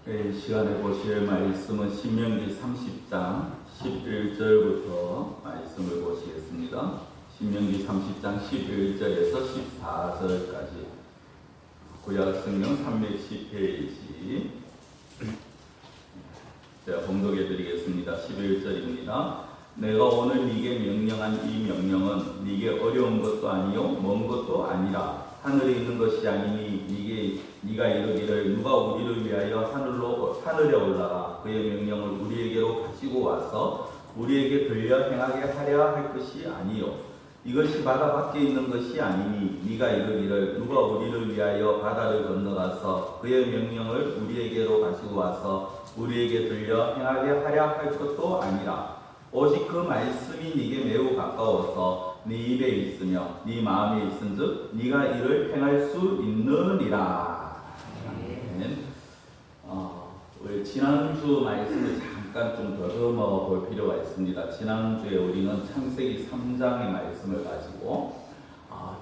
이 시간에 보실 말씀은 신명기 30장 11절부터 말씀을 보시겠습니다. 신명기 30장 11절에서 14절까지 구약성경 310페이지 제가 봉독해 드리겠습니다. 11절입니다. 내가 오늘 네게 명령한 이 명령은 네게 어려운 것도 아니요 먼 것도 아니라 하늘에 있는 것이 아니니 네가 이르기를 누가 우리를 위하여 하늘에 올라가 그의 명령을 우리에게로 가지고 와서 우리에게 들려 행하게 하려 할 것이 아니요 이것이 바다 밖에 있는 것이 아니니 네가 이르기를 누가 우리를 위하여 바다를 건너가서 그의 명령을 우리에게로 가지고 와서 우리에게 들려 행하게 하려 할 것도 아니라 오직 그 말씀이 네게 매우 가까워서 네 입에 있으며 네 마음에 있은즉 네가 이를 행할 수 있느니라. 우리 지난주 말씀을 잠깐 좀 더듬어 볼 필요가 있습니다. 지난주에 우리는 창세기 3장의 말씀을 가지고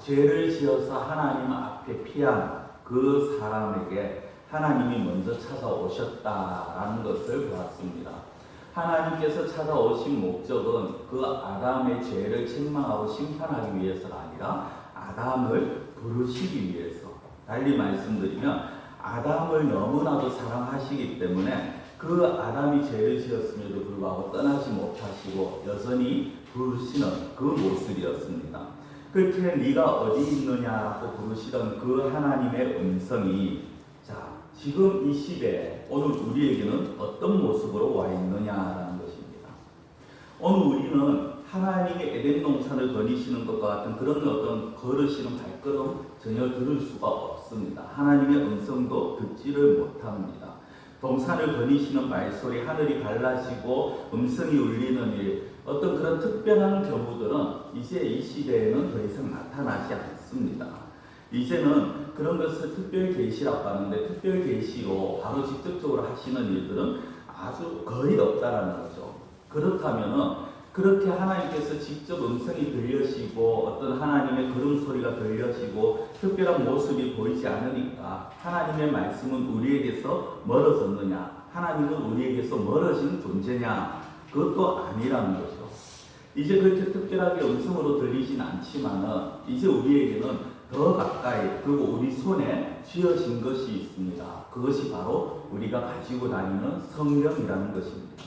죄를 지어서 하나님 앞에 피한 그 사람에게 하나님이 먼저 찾아오셨다라는 것을 보았습니다. 하나님께서 찾아오신 목적은 그 아담의 죄를 책망하고 심판하기 위해서가 아니라 아담을 부르시기 위해서. 달리 말씀드리면 아담을 너무나도 사랑하시기 때문에 그 아담이 죄를 지었음에도 불구하고 떠나지 못하시고 여전히 부르시는 그 모습이었습니다. 그렇게 네가 어디 있느냐고 부르시던 그 하나님의 음성이 지금 이 시대에 오늘 우리에게는 어떤 모습으로 와 있느냐라는 것입니다. 오늘 우리는 하나님의 에덴 동산을 거니시는 것과 같은 그런 어떤 걸으시는 발걸음 전혀 들을 수가 없습니다. 하나님의 음성도 듣지를 못합니다. 동산을 거니시는 말소리, 하늘이 갈라지고 음성이 울리는 일, 어떤 그런 특별한 경우들은 이제 이 시대에는 더 이상 나타나지 않습니다. 이제는 그런 것을 특별 계시라고 하는데 특별 계시로 바로 직접적으로 하시는 일들은 아주 거의 없다라는 거죠. 그렇다면은 그렇게 하나님께서 직접 음성이 들려지고 어떤 하나님의 걸음소리가 들려지고 특별한 모습이 보이지 않으니까 하나님의 말씀은 우리에게서 멀어졌느냐, 하나님은 우리에게서 멀어진 존재냐, 그것도 아니라는 거죠. 이제 그렇게 특별하게 음성으로 들리진 않지만은 이제 우리에게는 더 가까이 그리고 우리 손에 쥐어진 것이 있습니다. 그것이 바로 우리가 가지고 다니는 성령이라는 것입니다.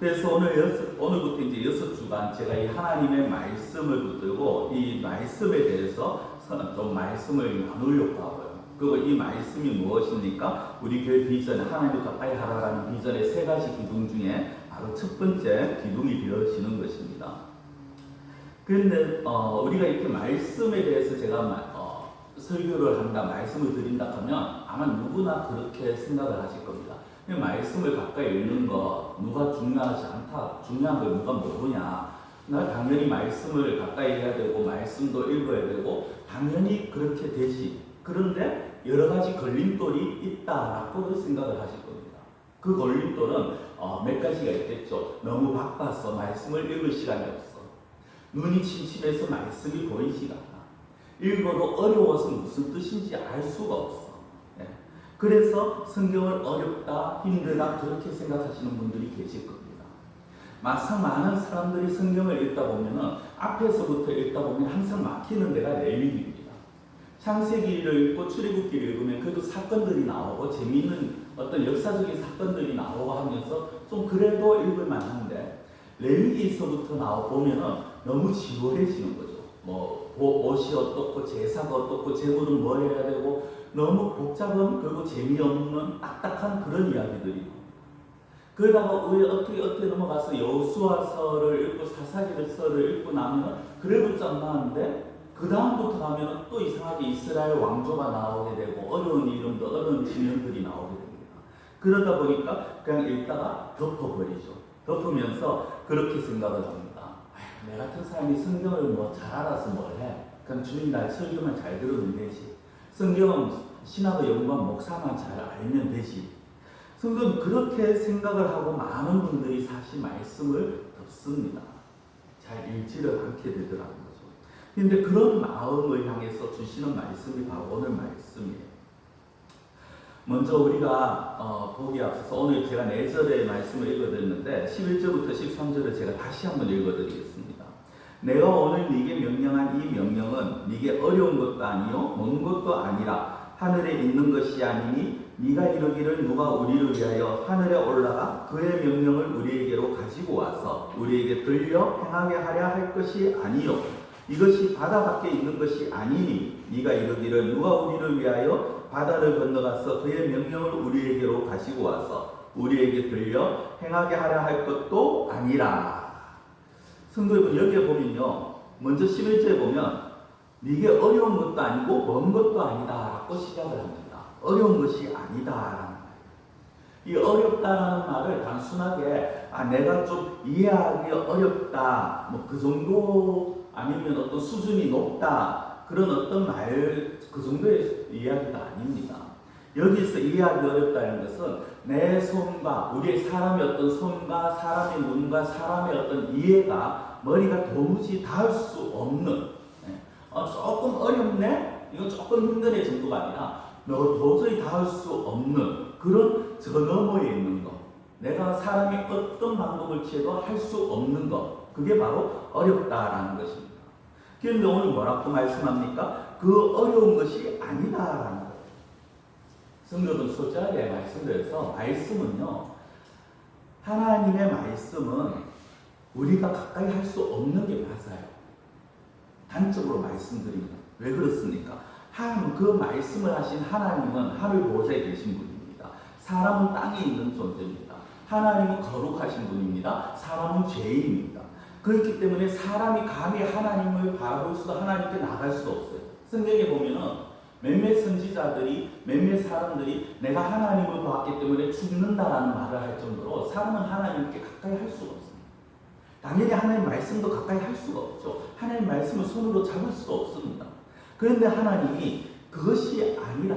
그래서 오늘부터 이제 6주간 제가 이 하나님의 말씀을 붙들고 이 말씀에 대해서 좀 말씀을 나누려고 하고요. 그리고 이 말씀이 무엇입니까? 우리 교회 비전, 하나님을 가까이 하라라는 비전의 3가지 기둥 중에 바로 첫 번째 기둥이 되어지는 것입니다. 그런데 우리가 이렇게 말씀에 대해서 제가 설교를 한다, 말씀을 드린다 하면 아마 누구나 그렇게 생각을 하실 겁니다. 말씀을 가까이 읽는 거 누가 중요하지 않다, 중요한 걸 누가 모르냐. 나 당연히 말씀을 가까이 해야 되고 말씀도 읽어야 되고 당연히 그렇게 되지. 그런데 여러 가지 걸림돌이 있다라고 생각을 하실 겁니다. 그 걸림돌은 몇 가지가 있겠죠. 너무 바빠서 말씀을 읽을 시간이 없어. 눈이 침침해서 말씀이 보이지가 않아. 읽어도 어려워서 무슨 뜻인지 알 수가 없어. 그래서 성경을 어렵다, 힘들다 그렇게 생각하시는 분들이 계실 겁니다. 막상 많은 사람들이 성경을 읽다 보면은 앞에서부터 읽다 보면 항상 막히는 데가 레위기입니다. 창세기를 읽고 출애굽기를 읽으면 그래도 사건들이 나오고 재미있는 어떤 역사적인 사건들이 나오고 하면서 좀 그래도 읽을 만한데 레위기에서부터 나오면은 너무 지루해지는 거죠. 옷이 어떻고 제사가 어떻고 제물은 뭘 해야 되고 너무 복잡한 그리고 재미없는 딱딱한 그런 이야기들이 그러다가 우리 어떻게 넘어가서 여호수아서를 읽고 사사기서를 읽고 나면 그래도 좀 나는데 그 다음부터 가면 또 이상하게 이스라엘 왕조가 나오게 되고 어려운 이름도 어려운 지명들이 나오게 됩니다. 그러다 보니까 그냥 읽다가 덮어버리죠. 덮으면서 그렇게 생각을 합니다. 내 같은 사람이 성경을 잘 알아서 뭘 해. 그냥 주님 날 설교만 잘 들으면 되지. 성경은 신학을 연구한 목사만 잘 알면 되지. 성경 그렇게 생각을 하고 많은 분들이 사실 말씀을 듣습니다. 잘 읽지를 않게 되더라는 거죠. 그런데 그런 마음을 향해서 주시는 말씀이 바로 오늘 말씀이에요. 먼저 우리가 보기 앞서서 오늘 제가 4절의 말씀을 읽어드렸는데 11절부터 13절을 제가 다시 한번 읽어드리겠습니다. 내가 오늘 네게 명령한 이 명령은 네게 어려운 것도 아니요 먼 것도 아니라 하늘에 있는 것이 아니니 네가 이르기를 누가 우리를 위하여 하늘에 올라가 그의 명령을 우리에게로 가지고 와서 우리에게 들려 행하게 하려 할 것이 아니요 이것이 바다 밖에 있는 것이 아니니 네가 이르기를 누가 우리를 위하여 바다를 건너가서 그의 명령을 우리에게로 가지고 와서 우리에게 들려 행하게 하려 할 것도 아니라. 성도 여러분, 여기에 보면요, 먼저 11절에 보면 네게 어려운 것도 아니고 먼 것도 아니다 라고 시작을 합니다. 어려운 것이 아니다라는 말. 이 어렵다라는 말을 단순하게 내가 좀 이해하기 어렵다 뭐 그 정도 아니면 어떤 수준이 높다 그런 어떤 말 그 정도의 이야기가 아닙니다. 여기서 이해하기 어렵다는 것은 내 손과 우리의 사람의 어떤 손과 사람의 눈과 사람의 어떤 이해가 머리가 도무지 닿을 수 없는 조금 어렵네? 이건 조금 힘드네 정도가 아니라 도저히 닿을 수 없는 그런 저 너머에 있는 것. 내가 사람이 어떤 방법을 취해도 할 수 없는 것. 그게 바로 어렵다라는 것입니다. 그런데 오늘 뭐라고 말씀합니까? 그 어려운 것이 아니다라는 거예요. 성경은 소자리에 말씀드려서 말씀은요. 하나님의 말씀은 우리가 가까이 할 수 없는 게 맞아요. 단적으로 말씀드립니다. 왜 그렇습니까? 그 말씀을 하신 하나님은 하늘 보좌에 계신 분입니다. 사람은 땅에 있는 존재입니다. 하나님은 거룩하신 분입니다. 사람은 죄인입니다. 그렇기 때문에 사람이 감히 하나님을 바라볼 수도 하나님께 나갈 수도 없어요. 성경에 보면은 몇몇 선지자들이 몇몇 사람들이 내가 하나님을 보았기 때문에 죽는다라는 말을 할 정도로 사람은 하나님께 가까이 할 수가 없습니다. 당연히 하나님 말씀도 가까이 할 수가 없죠. 하나님 말씀을 손으로 잡을 수도 없습니다. 그런데 하나님이 그것이 아니라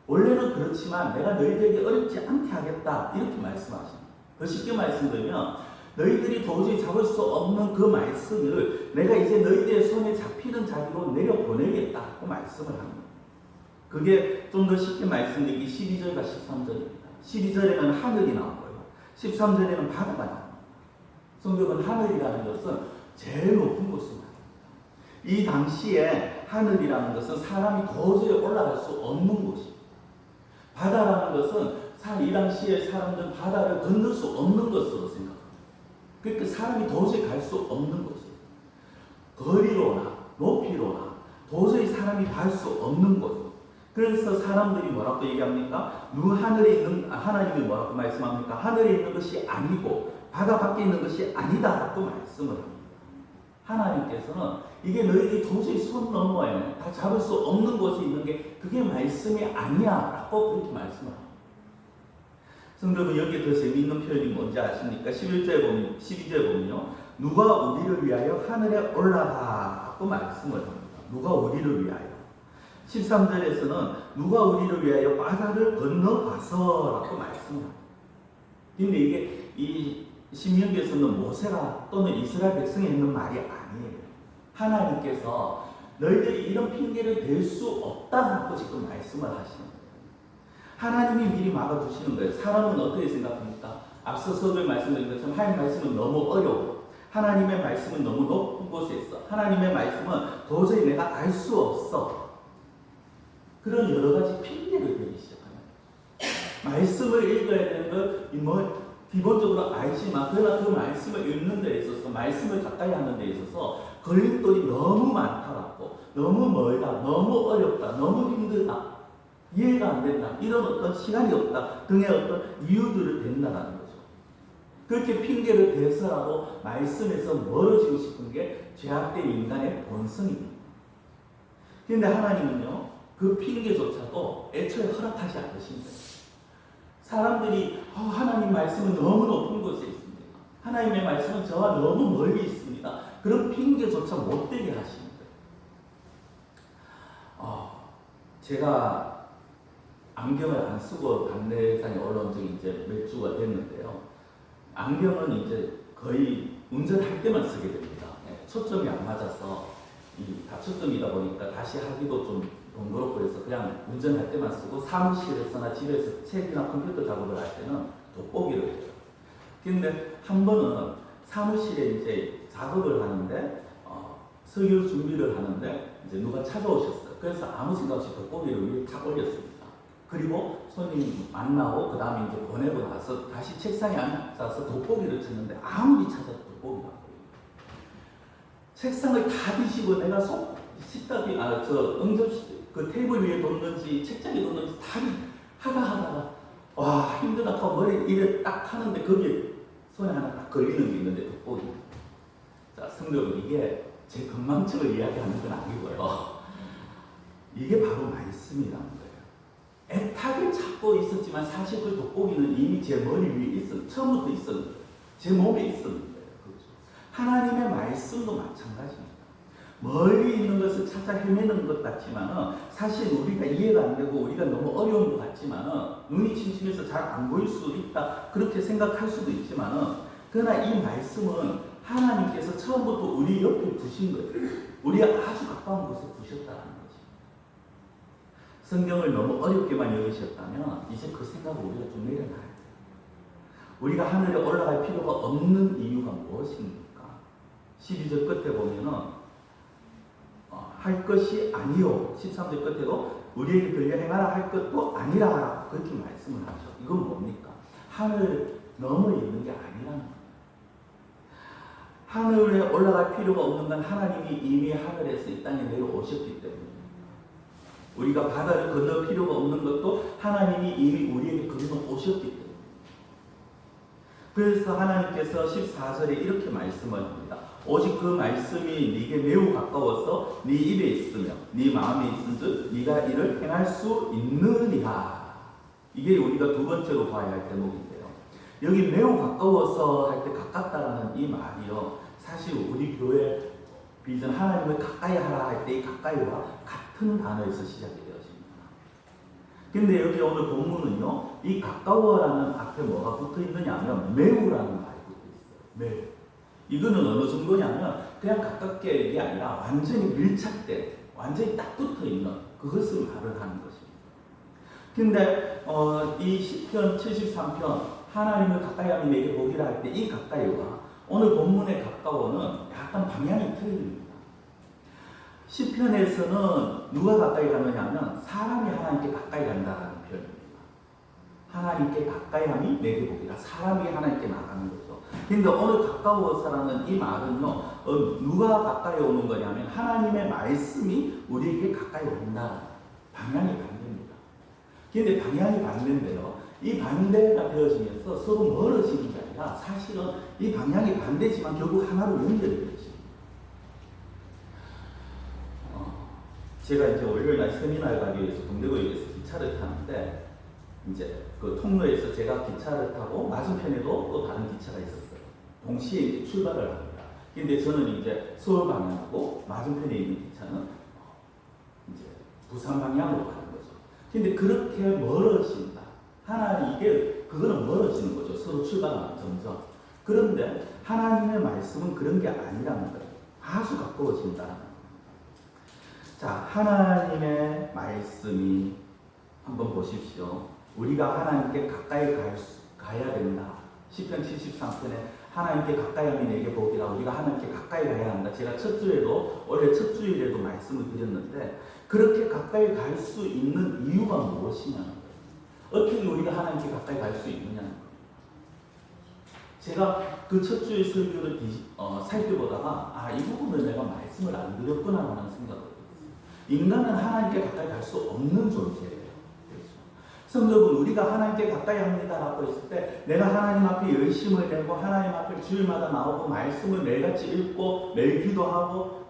원래는 그렇지만 내가 너희들에게 어렵지 않게 하겠다 이렇게 말씀하십니다. 더 쉽게 말씀드리면 너희들이 도저히 잡을 수 없는 그 말씀을 내가 이제 너희들의 손에 잡히는 자리로 내려보내겠다고 말씀을 합니다. 그게 좀 더 쉽게 말씀드리기 12절과 13절입니다. 12절에는 하늘이 나오고요. 13절에는 바다가 나옵니다. 성경은 하늘이라는 것은 제일 높은 곳을 말합니다. 이 당시에 하늘이라는 것은 사람이 도저히 올라갈 수 없는 곳입니다. 바다라는 것은 이 당시에 사람들은 바다를 건널 수 없는 것으로 생각합니다. 그러니까 사람이 도저히 갈 수 없는 곳이에요. 거리로나 높이로나 도저히 사람이 갈 수 없는 곳. 그래서 사람들이 뭐라고 얘기합니까? 하늘에 있는 하나님이 뭐라고 말씀합니까? 하늘에 있는 것이 아니고 바다 밖에 있는 것이 아니다라고 말씀을 합니다. 하나님께서는 이게 너희들이 도저히 손 너머에 다 잡을 수 없는 곳에 있는 게 그게 말씀이 아니야라고 그렇게 말씀을 합니다. 성도분 여기에 더 재미있는 표현이 뭔지 아십니까? 12절에 보면요. 누가 우리를 위하여 하늘에 올라가라고 말씀을 합니다. 누가 우리를 위하여. 13절에서는 누가 우리를 위하여 바다를 건너가서라고 말씀을 합니다. 근데 이게 이 신명기에서는 모세가 또는 이스라엘 백성이 있는 말이 아니에요. 하나님께서 너희들이 이런 핑계를 댈 수 없다고 지금 말씀을 하시는 거예요. 하나님이 미리 막아두시는 거예요. 사람은 어떻게 생각합니까? 앞서 서두에 말씀드린 것처럼 하나님의 말씀은 너무 어려워. 하나님의 말씀은 너무 높은 곳에 있어. 하나님의 말씀은 도저히 내가 알 수 없어. 그런 여러 가지 핑계를 대기 시작합니다. 말씀을 읽어야 되는 걸 기본적으로 알지만 그러나 그 말씀을 읽는 데 있어서 말씀을 가까이 하는 데 있어서 걸림돌이 너무 많다라고 너무 멀다, 너무 어렵다, 너무 힘들다, 이해가 안 된다, 이런 어떤 시간이 없다 등의 어떤 이유들을 댄다는 거죠. 그렇게 핑계를 대서라도 말씀에서 멀어지고 싶은 게 죄악된 인간의 본성입니다. 그런데 하나님은요 그 핑계조차도 애초에 허락하지 않으신다. 사람들이 하나님 말씀은 너무 높은 곳에 있습니다. 하나님의 말씀은 저와 너무 멀리 있습니다. 그런 핑계조차 못 되게 하시는 거예요. 제가 안경을 안 쓰고 단내상에 올라온 적이 이제 몇 주가 됐는데요. 안경은 이제 거의 운전할 때만 쓰게 됩니다. 초점이 안 맞아서 이 다초점이다 보니까 다시 하기도 좀 번거롭고 해서 그냥 운전할 때만 쓰고 사무실에서나 집에서 책이나 컴퓨터 작업을 할 때는 돋보기를 해요. 근데 한 번은 사무실에 이제 작업을 하는데 서류 준비를 하는데 이제 누가 찾아오셨어요. 그래서 아무 생각 없이 돋보기를 위에 탁 올렸습니다. 그리고 손님 만나고 그 다음에 이제 보내고 나서 다시 책상에 앉아서 돋보기를 쳤는데 아무리 찾아도 돋보기가 안 보여요. 책상을 다 뒤시고 내가 식탁이 그 테이블 위에 뒀는지 책장에 뒀는지 다 하다가 와 힘들다 하고 머리 이래 딱 하는데 거기에 손에 하나 딱 걸리는 게 있는데 돋보기. 자 성경은 이게 제 건망증을 이야기하는 건 아니고요. 이게 바로 말씀이라는 거예요. 애타게 찾고 있었지만 사실 그 돋보기는 이미 제 머리 위에 처음부터 있었는데 제 몸에 있었는데 그렇죠. 하나님의 말씀도 마찬가지입니다. 멀리 있는 것을 찾아 헤매는 것 같지만 사실 우리가 이해가 안 되고 우리가 너무 어려운 것 같지만 눈이 침침해서 잘 안 보일 수 있다 그렇게 생각할 수도 있지만 그러나 이 말씀은 하나님께서 처음부터 우리 옆에 두신 거예요. 우리가 아주 가까운 곳에 두셨다는 거죠. 성경을 너무 어렵게만 여기셨다면 이제 그 생각을 우리가 좀 내려놔야 돼요. 우리가 하늘에 올라갈 필요가 없는 이유가 무엇입니까? 12절 끝에 보면은 할 것이 아니요. 13절 끝에도 우리에게 들려 행하라 할 것도 아니라 하라. 그렇게 말씀을 하죠. 이건 뭡니까? 하늘 넘어 있는 게 아니라는 거예요. 하늘에 올라갈 필요가 없는 건 하나님이 이미 하늘에서 이 땅에 내려오셨기 때문입니다. 우리가 바다를 건널 필요가 없는 것도 하나님이 이미 우리에게 건너오셨기 때문입니다. 그래서 하나님께서 14절에 이렇게 말씀을 합니다. 오직 그 말씀이 네게 매우 가까워서 네 입에 있으며 네 마음에 있은즉 네가 이를 행할 수 있느니라. 이게 우리가 두 번째로 봐야 할 대목인데요. 여기 매우 가까워서 할 때 가깝다라는 이 말이요. 사실 우리 교회 비전 하나님을 가까이 하라 할 때 이 가까이와 같은 단어에서 시작이 되었습니다. 근데 여기 오늘 본문은요. 이 가까워라는 앞에 뭐가 붙어 있느냐 하면 매우라는 말이 붙어 있어요. 매우. 이거는 어느 정도냐면 그냥 가깝게 이게 아니라 완전히 밀착된, 완전히 딱 붙어 있는 그것을 말을 하는 것입니다. 근데 이 시편 73편 하나님을 가까이 하면 내게 복이라 할 때 이 가까이와 오늘 본문의 가까워는 약간 방향이 틀립니다. 시편에서는 누가 가까이 가느냐 하면 사람이 하나님께 가까이 간다는 표현입니다. 하나님께 가까이 함이 내게 복이라. 사람이 하나님께 나가는 거죠. 그런데 오늘 가까워서라는 이 말은요, 누가 가까이 오는 거냐면 하나님의 말씀이 우리에게 가까이 온다. 방향이 반대입니다. 그런데 방향이 반대인데요, 이 반대가 되어지면서 서로 멀어지는 게 아니라 사실은 이 방향이 반대지만 결국 하나로 연결이 되어집니다. 제가 이제 월요일날 세미나를 가기 위해서 동대구역에서 기차를 타는데 이제 그 통로에서 제가 기차를 타고 맞은편에도 또 다른 기차가 있었어요. 동시에 이제 출발을 합니다. 근데 저는 이제 서울 방향하고 맞은편에 있는 기차는 이제 부산 방향으로 가는 거죠. 근데 그렇게 멀어진다. 그거는 멀어지는 거죠. 서로 출발하면 점점. 그런데 하나님의 말씀은 그런 게 아니라는 거예요. 아주 가까워진다. 자, 하나님의 말씀이 한번 보십시오. 우리가 하나님께 가까이 가야 된다. 시편 73편에 하나님께 가까이 하면 내게 복이라. 우리가 하나님께 가까이 가야 한다. 제가 원래 첫 주일에도 말씀을 드렸는데 그렇게 가까이 갈 수 있는 이유가 무엇이냐는 거예요. 어떻게 우리가 하나님께 가까이 갈 수 있느냐는 거예요. 제가 그 첫 주일 설교를 살펴보다가 이 부분을 내가 말씀을 안 드렸구나 하는 생각을 했어요. 인간은 하나님께 가까이 갈 수 없는 존재예요. 성경은 우리가 하나님께 가까이 합니다라고 했을 때 내가 하나님 앞에 열심을 내고 하나님 앞에 주일마다 나오고 말씀을 매일같이 읽고 매일 기도하고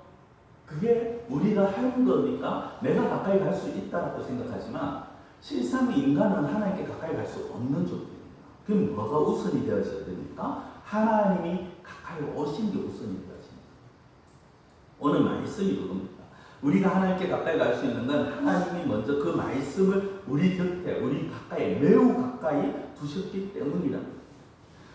그게 우리가 하는 거니까 내가 가까이 갈 수 있다라고 생각하지만 실상 인간은 하나님께 가까이 갈 수 없는 존재입니다. 그럼 뭐가 우선이 되어져야 됩니까? 하나님이 가까이 오신 게 우선이 되어집니다. 오늘 말씀이 그겁니다. 우리가 하나님께 가까이 갈 수 있는 건 하나님이 먼저 그 말씀을 우리 곁에, 우리 가까이, 매우 가까이 두셨기 때문이랍니다.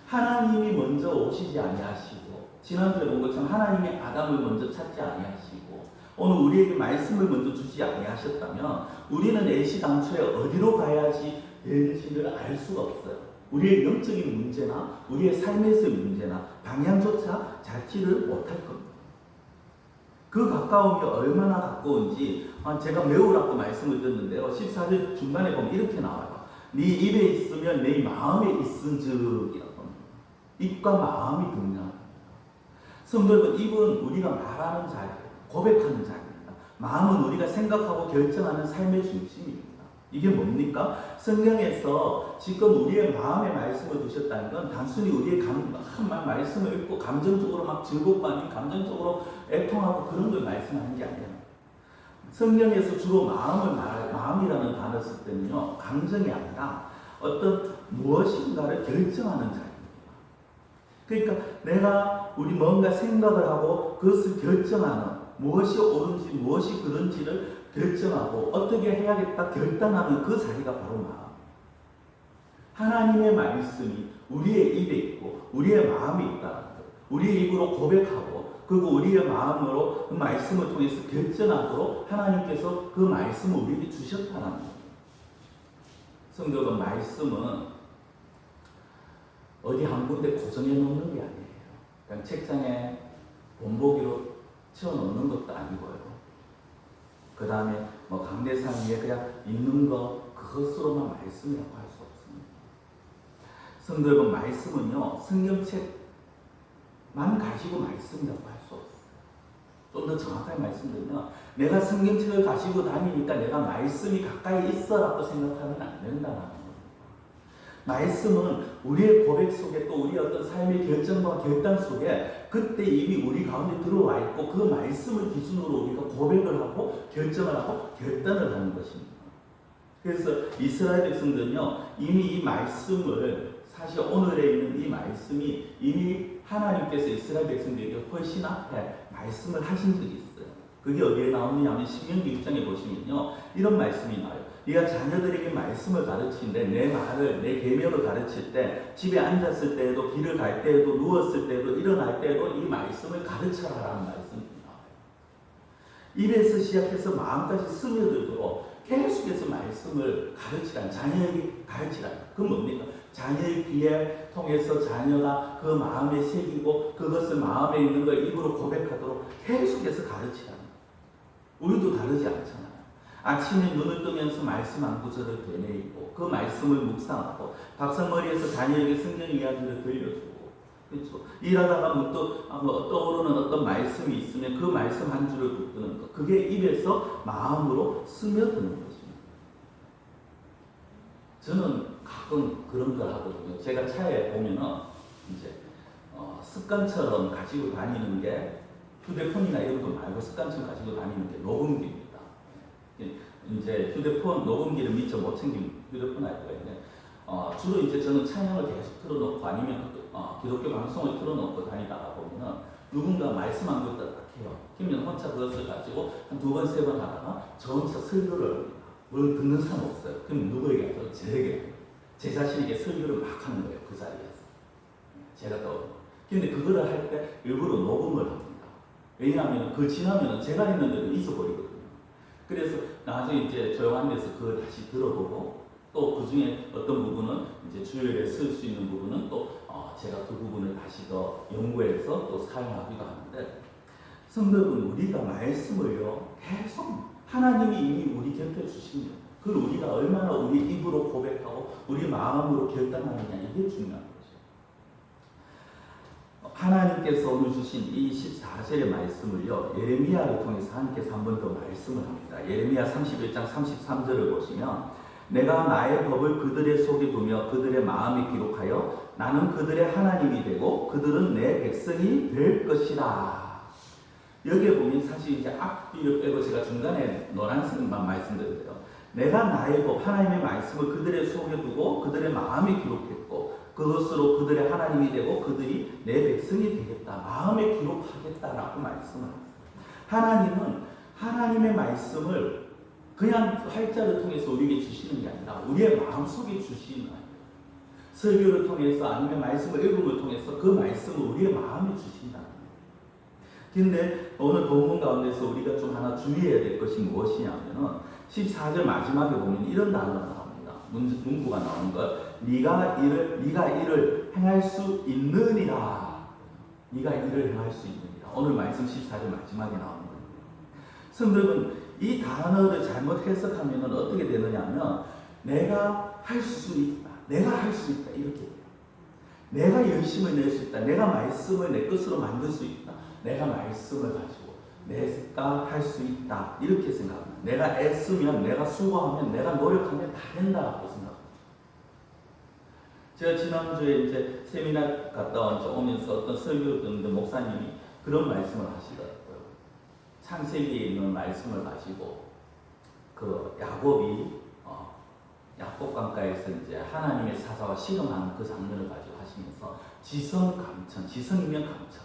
하나님이 먼저 오시지 아니하시고 지난주에 본 것처럼 하나님이 아담을 먼저 찾지 아니하시고 오늘 우리에게 말씀을 먼저 주지 아니하셨다면 우리는 애시당초에 어디로 가야지 되는지를 알 수가 없어요. 우리의 영적인 문제나 우리의 삶에서의 문제나 방향조차 잡지를 못할 겁니다. 그 가까움이 얼마나 가까운지 제가 매우라고 말씀을 드렸는데요. 14절 중간에 보면 이렇게 나와요. 네 입에 있으면 내 마음에 있은즉이라고 합니다. 입과 마음이 등장합니다. 성도 여러분, 입은 우리가 말하는 자리예요. 고백하는 자리입니다. 마음은 우리가 생각하고 결정하는 삶의 중심입니다. 이게 뭡니까? 성경에서 지금 우리의 마음에 말씀을 두셨다는 건 단순히 우리의 말씀을 읽고 감정적으로 막 즐겁고 아니면 감정적으로 애통하고 그런 걸 말씀하는 게 아니에요. 성경에서 주로 마음이라는 단어 쓸 때는요, 감정이 아니라 어떤 무엇인가를 결정하는 자리입니다. 그러니까 내가 우리 뭔가 생각을 하고 그것을 결정하는, 무엇이 옳은지 무엇이 그른지를 결정하고 어떻게 해야겠다 결단하는 그 자리가 바로 마음. 하나님의 말씀이 우리의 입에 있고 우리의 마음에 있다는 것. 우리의 입으로 고백하고 그리고 우리의 마음으로 그 말씀을 통해서 결정하도록 하나님께서 그 말씀을 우리에게 주셨다는 것. 성도 여러분, 말씀은 어디 한 군데 고정해 놓는 게 아니에요. 그냥 책장에 본보기로 채워놓는 것도 아니고요. 그 다음에 강대상 위에 그냥 있는 것, 그것으로만 말씀이라고 할 수 없습니다. 성도 여러분, 말씀은요, 성경책만 가지고 말씀이라고 할 수 없어요. 좀 더 정확하게 말씀드리면, 내가 성경책을 가지고 다니니까 내가 말씀이 가까이 있어라고 생각하면 안 된다는 거예요. 말씀은 우리의 고백 속에 또 우리의 어떤 삶의 결정과 결단 속에 그때 이미 우리 가운데 들어와 있고 그 말씀을 기준으로 우리가 고백을 하고 결정을 하고 결단을 하는 것입니다. 그래서 이스라엘 백성들은요, 이미 이 말씀을, 사실 오늘에 있는 이 말씀이 이미 하나님께서 이스라엘 백성들에게 훨씬 앞에 말씀을 하신 적이 있어요. 그게 어디에 나오느냐 하면 신명기 6장에 보시면요, 이런 말씀이 나와요. 네가 자녀들에게 말씀을 가르치는데 내 말을, 내 계명을 가르칠 때 집에 앉았을 때에도, 길을 갈 때에도, 누웠을 때에도, 일어날 때에도 이 말씀을 가르쳐라라는 말씀이 나와요. 입에서 시작해서 마음까지 스며들도록 계속해서 말씀을 가르치라, 자녀에게 가르치라. 그건 뭡니까? 자녀의 귀에 통해서 자녀가 그 마음에 새기고 그것을 마음에 있는 걸 입으로 고백하도록 계속해서 가르치라. 우리도 다르지 않잖아요. 아침에 눈을 뜨면서 말씀 한 구절을 되뇌이고 그 말씀을 묵상하고 밥상머리에서 자녀에게 성경 이야기를 들려주고, 그렇죠? 일하다가 문득 떠오르는 어떤 말씀이 있으면 그 말씀 한 줄을 붙드는 것, 그게 입에서 마음으로 스며드는 것입니다. 저는 가끔 그런 걸 하거든요. 제가 차에 보면은 이제 습관처럼 가지고 다니는 게, 휴대폰이나 이런 거 말고 습관처럼 가지고 다니는 게 녹음기입니다. 이제 휴대폰 녹음기를 미처 못 챙긴 휴대폰 알 거예요. 주로 이제 저는 찬양을 계속 틀어놓고 아니면 기독교 방송을 틀어놓고 다니다가 보면은 누군가 말씀한 것들 딱 해요. 그러면 혼자 그것을 가지고 한 2번, 3번 하다가 저 혼자 설교를 합니다. 물론 듣는 사람 없어요. 그럼 누구에게 하죠? 저에게. 제 자신에게 설교를 막 하는 거예요. 그 자리에서. 제가 떠오르고. 근데 그거를 할 때 일부러 녹음을 합니다. 왜냐하면 그 지나면 제가 했는 데도 잊어버리거든요. 그래서 나중에 이제 조용한 데서 그걸 다시 들어보고 또 그 중에 어떤 부분은 이제 주일에 쓸 수 있는 부분은 또 제가 그 부분을 다시 더 연구해서 또 사용하기도 하는데, 성도 여러분, 우리가 말씀을요 계속 하나님이 이미 우리 곁에 주십니다. 그걸 우리가 얼마나 우리 입으로 고백하고 우리 마음으로 결단하느냐, 이게 중요한 거죠. 하나님께서 오늘 주신 이 14절의 말씀을요, 예레미야를 통해서 하나님께서 한 번 더 말씀을 합니다. 예레미야 31장 33절을 보시면, 내가 나의 법을 그들의 속에 두며 그들의 마음에 기록하여 나는 그들의 하나님이 되고 그들은 내 백성이 될 것이라. 여기에 보면 사실 이제 앞뒤를 빼고 제가 중간에 노란색만 말씀드렸어요. 내가 나의 법, 하나님의 말씀을 그들의 속에 두고 그들의 마음에 기록했고 그것으로 그들의 하나님이 되고 그들이 내 백성이 되겠다. 마음에 기록하겠다라고 말씀을 합니다. 하나님은 하나님의 말씀을 그냥 활자를 통해서 우리에게 주시는 게 아니라 우리의 마음속에 주시는 거예요. 설교를 통해서 아니면 말씀을 읽음을 통해서 그 말씀을 우리의 마음에 주신다는 거예요. 근데 오늘 본문 가운데서 우리가 좀 하나 주의해야 될 것이 무엇이냐면은 14절 마지막에 보면 이런 단어가 나옵니다. 문구가 나오는 것. 네가 이를 행할 수 있느니라. 네가 이를 행할 수 있느니라. 오늘 말씀 14절 마지막에 나오는 겁니다. 성도는 이 단어를 잘못 해석하면 어떻게 되느냐면 내가 할 수 있다. 내가 할 수 있다. 이렇게 돼요. 내가 열심을 낼 수 있다. 내가 말씀을 내 것으로 만들 수 있다. 내가 말씀을 가지고 내가 할 수 있다. 이렇게 생각합니다. 내가 애쓰면, 내가 수고하면, 내가 노력하면 다 된다고 생각합니다. 제가 지난주에 이제 세미나 갔다 오면서 어떤 설교 듣는 목사님이 그런 말씀을 하시더라고요. 창세기에 있는 말씀을 가지고 그 야곱이 야곱강가에서 이제 하나님의 사자와 씨름하는 그 장면을 가지고 하시면서 지성감천, 지성이면 감천.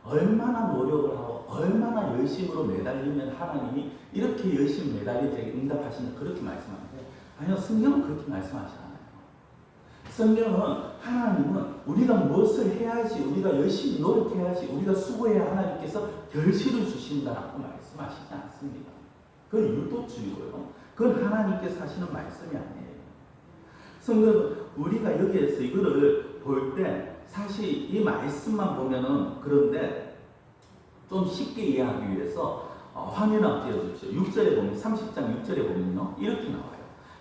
얼마나 노력을 하고 얼마나 열심으로 매달리면 하나님이 이렇게 열심히 매달리게 응답하신다 그렇게 말씀하는데 아니요, 성경은 그렇게 말씀하지 않아요. 성경은 하나님은 우리가 무엇을 해야지, 우리가 열심히 노력해야지, 우리가 수고해야 하나님께서 결실을 주신다라고 말씀하시지 않습니다. 그건 율법주의고요. 그건 하나님께서 하시는 말씀이 아니에요. 성경은 우리가 여기에서 이거를 볼 때 사실 이 말씀만 보면은 그런데 좀 쉽게 이해하기 위해서 화면 한번 띄워주십시오. 6절에 보면 30장 6절에 보면요 이렇게 나와요.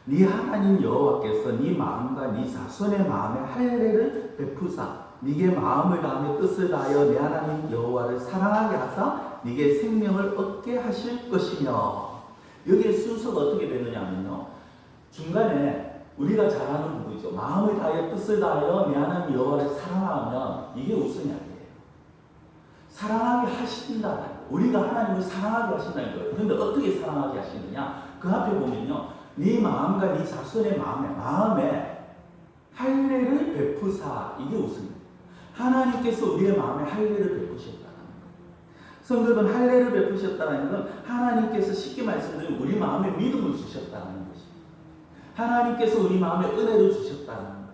네 하나님 여호와께서 네 마음과 네 자손의 마음에 할례를 베푸사 네게 마음을 다하며 뜻을 다하여 네 하나님 여호와를 사랑하게 하사 네게 생명을 얻게 하실 것이며. 여기에 순서가 어떻게 되느냐면요 중간에 우리가 잘 아는 부분이죠. 마음을 다하여 뜻을 다하여 내 하나님 여호와를 사랑하면 이게 우선이 아니에요. 사랑하게 하신다. 우리가 하나님을 사랑하게 하신다는 거예요. 그런데 어떻게 사랑하게 하시느냐? 그 앞에 보면요. 네 마음과 네 자손의 마음에 할례를 베푸사. 이게 우선이에요. 하나님께서 우리의 마음에 할례를 베푸셨다는 거예요. 성도는 할례를 베푸셨다는 건 하나님께서 쉽게 말씀드리면 우리 마음에 믿음을 주셨다는 것입니다. 하나님께서 우리 마음에 은혜를 주셨다는 거예요.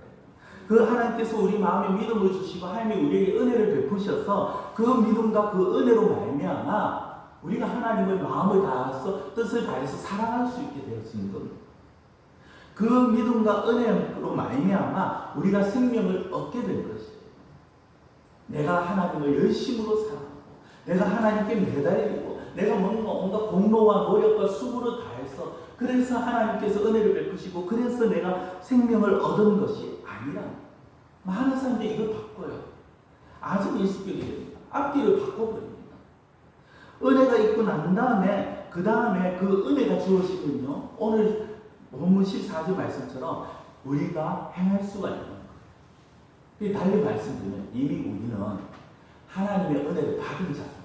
그 하나님께서 우리 마음에 믿음을 주시고 하나님이 우리에게 은혜를 베푸셔서 그 믿음과 그 은혜로 말미암아 우리가 하나님을 마음을 다해서 뜻을 다해서 사랑할 수 있게 되었습니다. 그 믿음과 은혜로 말미암아 우리가 생명을 얻게 된 것이에요. 내가 하나님을 열심으로 사랑하고 내가 하나님께 매달리고 내가 뭔가 공로와 노력과 수고를 다해서 그래서 하나님께서 은혜를 베푸시고 그래서 내가 생명을 얻은 것이 아니라 많은 사람들이 이걸 바꿔요. 아주 일식적이 됩니다. 앞뒤를 바꿔버립니다. 은혜가 있고 난 다음에 그 다음에 그 은혜가 주어지면요 오늘 본문 14절 말씀처럼 우리가 행할 수가 있는 거예요. 달리 말씀드리면 이미 우리는 하나님의 은혜를 받은 자입니다.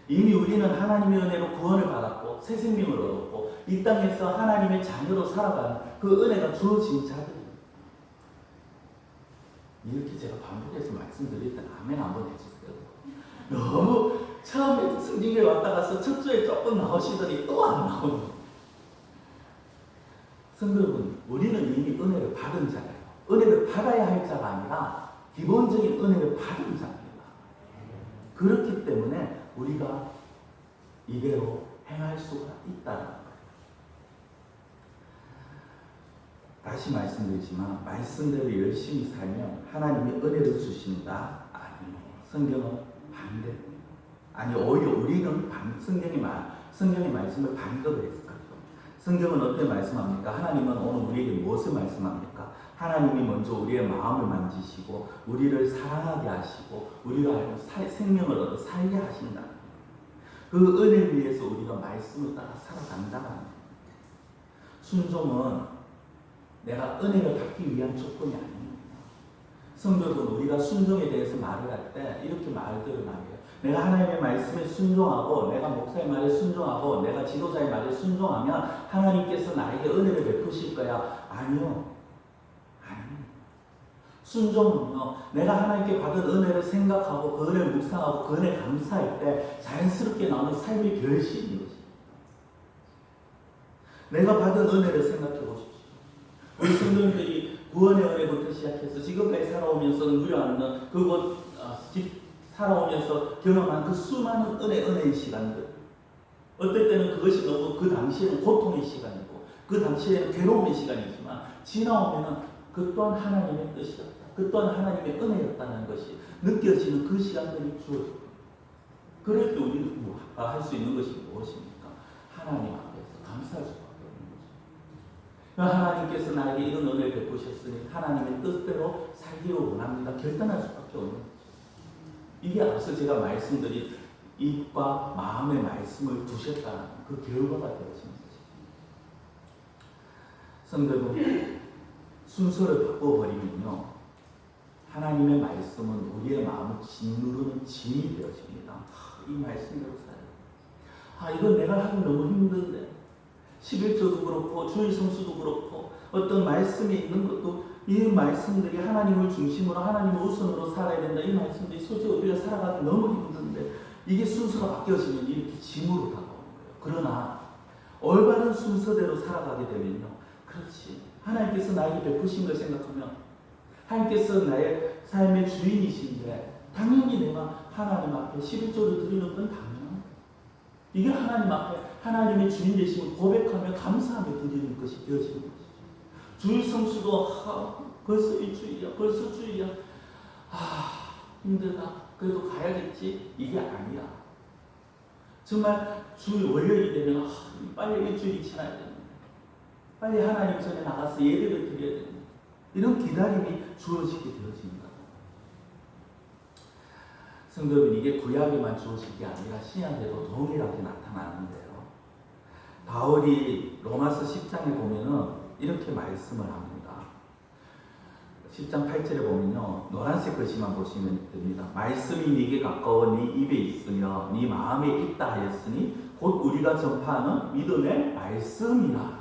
이미 우리는 하나님의 은혜로 구원을 받았고 새 생명을 얻었고 이 땅에서 하나님의 자녀로 살아가는 그 은혜가 주어진 자들입니다. 이렇게 제가 반복해서 말씀드릴 때 아멘 한번 해주세요. 너무 처음에 성경에 왔다 가서 첫 주에 조금 나오시더니 또 안 나오고. 성도 여러분, 우리는 이미 은혜를 받은 자예요. 은혜를 받아야 할 자가 아니라 기본적인 은혜를 받은 자입니다. 그렇기 때문에 우리가 이대로 행할 수가 있다는 거예요. 다시 말씀드리지만 말씀대로 열심히 살면 하나님이 은혜를 주신다? 아니요. 성경은 반대입니다. 아니 오히려 우리는 성경의 말씀을 반대로 해석하죠. 성경은 어떻게 말씀합니까? 하나님은 오늘 우리에게 무엇을 말씀합니까? 하나님이 먼저 우리의 마음을 만지시고 우리를 사랑하게 하시고 우리가 알고 생명을 얻어 살게 하신다. 그 은혜를 위해서 우리가 말씀을 따라 살아간다는 거예요. 순종은 내가 은혜를 받기 위한 조건이 아닙니다. 성도들은 우리가 순종에 대해서 말을 할 때 이렇게 말들을 많이 해요. 내가 하나님의 말씀에 순종하고 내가 목사의 말에 순종하고 내가 지도자의 말에 순종하면 하나님께서 나에게 은혜를 베푸실 거야. 아니요. 순종은요, 내가 하나님께 받은 은혜를 생각하고 그 은혜를 묵상하고 그 은혜 감사할 때 자연스럽게 나오는 삶의 결실인 것입니다. 내가 받은 은혜를 생각해 보십시오. 우리 성도님들이 구원의 은혜부터 시작해서 지금까지 살아오면서 누려왔는 그곳 집 살아오면서 경험한 그 수많은 은혜의 시간들, 어떨 때는 그것이 너무 그 당시에는 고통의 시간이고 그 당시에는 괴로움의 시간이지만 지나오면은 그 또한 하나님의 뜻이었다. 그 또한 하나님의 은혜였다는 것이 느껴지는 그 시간들이 주어집니다. 그럴 때 우리는 할 수 있는 것이 무엇입니까? 하나님 앞에서 감사할 수밖에 없는 것입니다. 하나님께서 나에게 이런 은혜를 베푸셨으니 하나님의 뜻대로 살기를 원합니다. 결단할 수밖에 없는 것입니다. 이게 앞서 제가 말씀드린 입과 마음의 말씀을 두셨다는 그 결과가 되어지는 것입니다. 성도분, 순서를 바꿔버리면요, 하나님의 말씀은 우리의 마음을 짓누르는 짐이 되어집니다. 이 말씀대로 살아요. 이건 내가 하기 너무 힘든데, 11조도 그렇고 주일 성수도 그렇고 어떤 말씀이 있는 것도 이 말씀들이 하나님을 중심으로 하나님을 우선으로 살아야 된다. 이 말씀들이 솔직히 우리가 살아가기 너무 힘든데 이게 순서가 바뀌어지면 이렇게 짐으로 다가오는 거예요. 그러나 올바른 순서대로 살아가게 되면요, 그렇지, 하나님께서 나에게 베푸신 걸 생각하면 하나님께서 나의 삶의 주인이신데 당연히 내가 하나님 앞에 11조를 드리는 건 당연한 거예요. 이게 하나님 앞에 하나님의 주인 되심을 고백하며 감사하며 드리는 것이 되어지는 것이죠. 주일 성수도 벌써 일주일이야, 벌써 주일이야, 힘들다, 그래도 가야겠지, 이게 아니라 정말 주일 월요일이 되면 빨리 일주일이 지나야 되는데, 빨리 하나님 전에 나가서 예배를 드려야 되는데, 이런 기다림이 주어지게 되어집니다. 성도분, 이게 구약에만 주어진 게 아니라 신약에도 동일하게 나타나는데요. 바울이 로마서 10장에 보면은 이렇게 말씀을 합니다. 10장 8절에 보면요, 노란색 글씨만 보시면 됩니다. 말씀이 네게 가까워 네 입에 있으며 네 마음에 있다 하였으니 곧 우리가 전파하는 믿음의 말씀이라.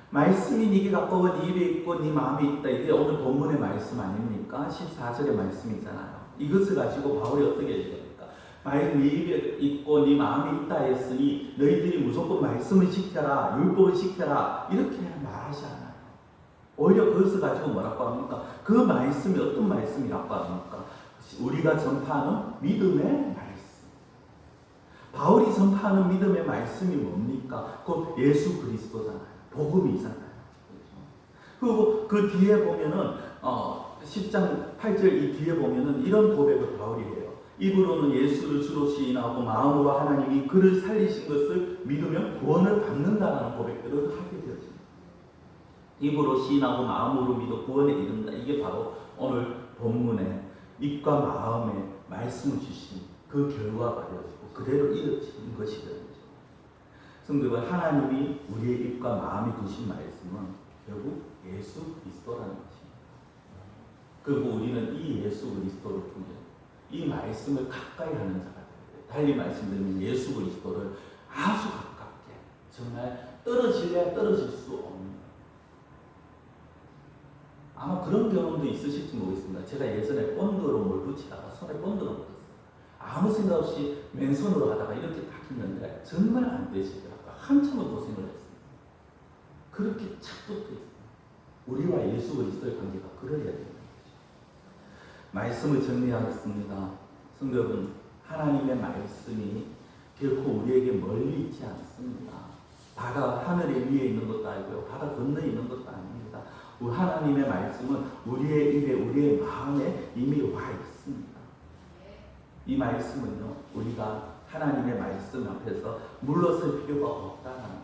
말씀이 네게 가까워 네 입에 있고 네 마음에 있다. 이게 오늘 본문의 말씀 아닙니까? 14절의 말씀이잖아요. 이것을 가지고 바울이 어떻게 얘기합니까? 네 입에 있고 네 마음에 있다 했으니 너희들이 무조건 말씀을 지켜라, 율법을 지켜라, 이렇게 말하지 않아요. 오히려 그것을 가지고 뭐라고 합니까? 그 말씀이 어떤 말씀이라고 합니까? 우리가 전파하는 믿음의 말씀. 바울이 전파하는 믿음의 말씀이 뭡니까? 곧 예수 그리스도잖아요. 복음이잖아요. 그리고 그 뒤에 보면은 10장 8절 이 뒤에 보면은 이런 고백을 바울이 해요. 입으로는 예수를 주로 시인하고 마음으로 하나님이 그를 살리신 것을 믿으며 구원을 받는다라는 고백들을 하게 되었습니다. 입으로 시인하고 마음으로 믿어 구원에 이른다. 이게 바로 오늘 본문에 입과 마음에 말씀을 주신 그 결과가 되어지고 그대로 이어지는 것이 되는 거죠. 성도가 하나님이 우리의 입과 마음에 두신 말씀은 결국 예수 그리스도라는 것입니다. 그리고 우리는 이 예수 그리스도를 통해 이 말씀을 가까이 하는 자가 되어요. 달리 말씀드리면 예수 그리스도를 아주 가깝게, 정말 떨어질래야 떨어질 수 없는, 아마 그런 경험도 있으실지 모르겠습니다. 제가 예전에 본드로 뭘 붙이다가 손에 본드가 묻었어요. 아무 생각 없이 맨손으로 하다가 이렇게 딱 했는데 정말 안 되시더라고요. 한참을 고생을 했습니다. 그렇게 착 붙어 있어요. 우리와 예수 그리스도의 관계가 그러해야 됩니다. 말씀을 정리하겠습니다. 성도 여러분, 하나님의 말씀이 결코 우리에게 멀리 있지 않습니다. 바다 하늘에 위에 있는 것도 아니고요, 바다 건너에 있는 것도 아닙니다. 하나님의 말씀은 우리의 입에, 우리의 마음에 이미 와 있습니다. 이 말씀은요, 우리가 하나님의 말씀 앞에서 물러설 필요가 없다는 거예요.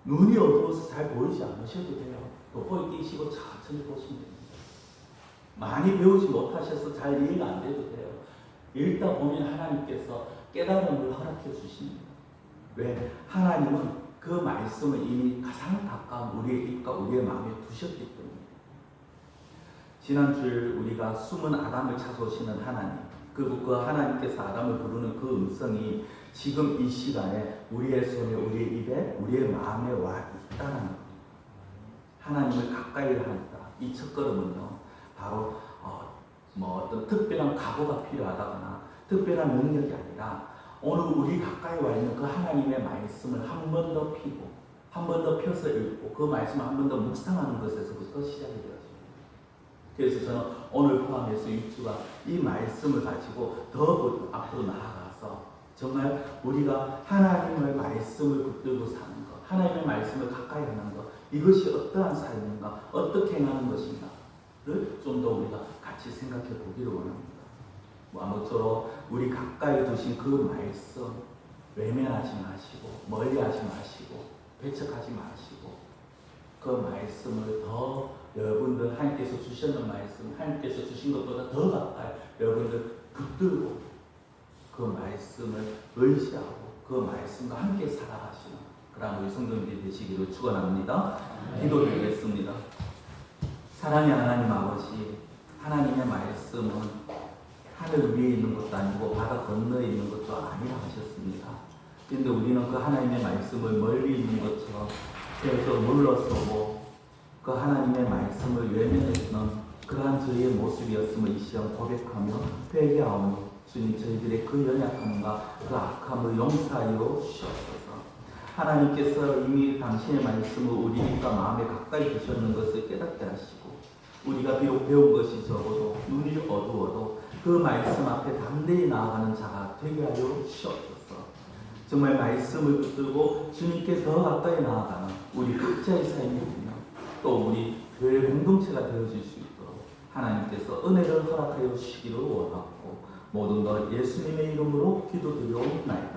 눈이 어두워서 잘 보이지 않으셔도 돼요. 돋보이 끼시고 천천히 보시면 됩니다. 많이 배우지 못하셔서 잘 이해가 안 돼도 돼요. 읽다 보면 하나님께서 깨달음을 허락해 주십니다. 왜? 하나님은 그 말씀을 이미 가장 가까운 우리의 입과 우리의 마음에 두셨기 때문에. 지난주에 우리가 숨은 아담을 찾아오시는 하나님, 그리고 그 하나님께서 아담을 부르는 그 음성이 지금 이 시간에 우리의 손에, 우리의 입에, 우리의 마음에 와 있다는 겁니다. 하나님을 가까이 하니까 이 첫걸음은요, 바로 어떤 특별한 각오가 필요하다거나 특별한 능력이 아니라 오늘 우리 가까이 와 있는 그 하나님의 말씀을 한 번 더 피고 한 번 더 펴서 읽고 그 말씀을 한 번 더 묵상하는 것에서부터 시작이 되어집니다. 그래서 저는 오늘 포함해서 6주가 이 말씀을 가지고 더 앞으로 나아가서 정말 우리가 하나님의 말씀을 붙들고 사는 것, 하나님의 말씀을 가까이 하는 것, 이것이 어떠한 삶인가, 어떻게 행하는 것인가를 좀 더 우리가 같이 생각해 보기를 원합니다. 아무쪼록 우리 가까이 두신 그 말씀 외면하지 마시고 멀리하지 마시고 배척하지 마시고 그 말씀을 더 여러분들 하나님께서 주셨는 말씀, 하나님께서 주신 것보다 더 가까이 여러분들 붙들고 그 말씀을 의지하고 그 말씀과 함께 살아가시는 그런 우리 성도님들이 되시기를 축원합니다. 기도드리겠습니다. 사랑의 하나님 아버지, 하나님의 말씀은 하늘 위에 있는 것도 아니고 바다 건너에 있는 것도 아니라 하셨습니다. 그런데 우리는 그 하나님의 말씀을 멀리 있는 것처럼 그래서 물러서고 그 하나님의 말씀을 외면했던 그러한 저희의 모습이었음을 이 시간 고백하며 회개하오며 주님 저희들의 그 연약함과 그 악함을 용서하여 주시옵소서. 하나님께서 이미 당신의 말씀을 우리가 마음에 가까이 두셨는 것을 깨닫게 하시고 우리가 비록 배운 것이 적어도 눈이 어두워도 그 말씀 앞에 담대히 나아가는 자가 되게 하여 주시옵소서. 정말 말씀을 붙들고 주님께 더 가까이 나아가는 우리 각자의 삶이 되며 또 우리 교회 공동체가 되어질 수 있도록 하나님께서 은혜를 허락하여 주시기를 원하고 모든 것 예수님의 이름으로 기도드리옵나이다.